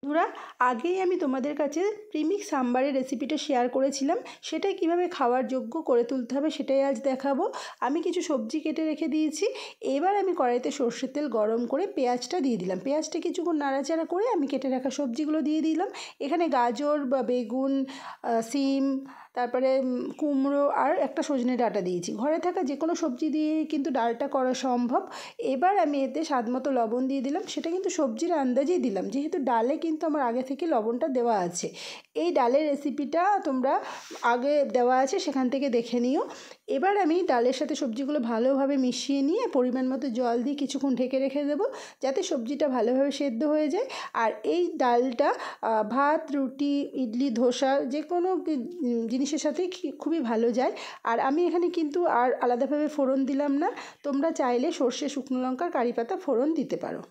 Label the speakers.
Speaker 1: বন্ধুরা, আগেই আমি তোমাদের কাছে প্রিমিক্স সাম্বারের রেসিপিটা শেয়ার করেছিলাম। সেটাই কিভাবে খাওয়ার যোগ্য করে তুলতে হবে সেটাই আজ দেখাবো। আমি কিছু সবজি কেটে রেখে দিয়েছি। এবার আমি কড়াইতে সর্ষের তেল গরম করে পেঁয়াজটা দিয়ে দিলাম। পেঁয়াজটা কিছুক্ষণ নাড়াচাড়া করে আমি কেটে রাখা সবজিগুলো দিয়ে দিলাম। এখানে গাজর বা বেগুন, সিম, তারপরে কুমড়ো আর একটা সজনে ডাঁটা দিয়েছি। ঘরে থাকা যে কোনো সবজি দিয়ে কিন্তু ডালটা করা সম্ভব। এবার আমি এতে স্বাদমতো লবণ দিয়ে দিলাম। সেটা কিন্তু সবজির আন্দাজেই দিলাম, যেহেতু ডালে কিন্তু আমার আগে থেকে লবণটা দেওয়া আছে। এই ডালের রেসিপিটা তোমরা আগে দেওয়া আছে, সেখান থেকে দেখে নিও। এবার আমি ডালের সাথে সবজিগুলো ভালোভাবে মিশিয়ে নিয়ে পরিমাণ মতো জল দিয়ে কিছুক্ষণ ঢেকে রেখে দেবো, যাতে সবজিটা ভালোভাবে সেদ্ধ হয়ে যায়। আর এই ডালটা ভাত, রুটি, ইডলি, ধোসা যে কোনো জিনিসের সাথেই খুবই ভালো যায়। আর আমি এখানে কিন্তু আর আলাদাভাবে ফোড়ন দিলাম না। তোমরা চাইলে সর্ষে, শুকনো লঙ্কার কারি পাতা ফোড়ন দিতে পারো।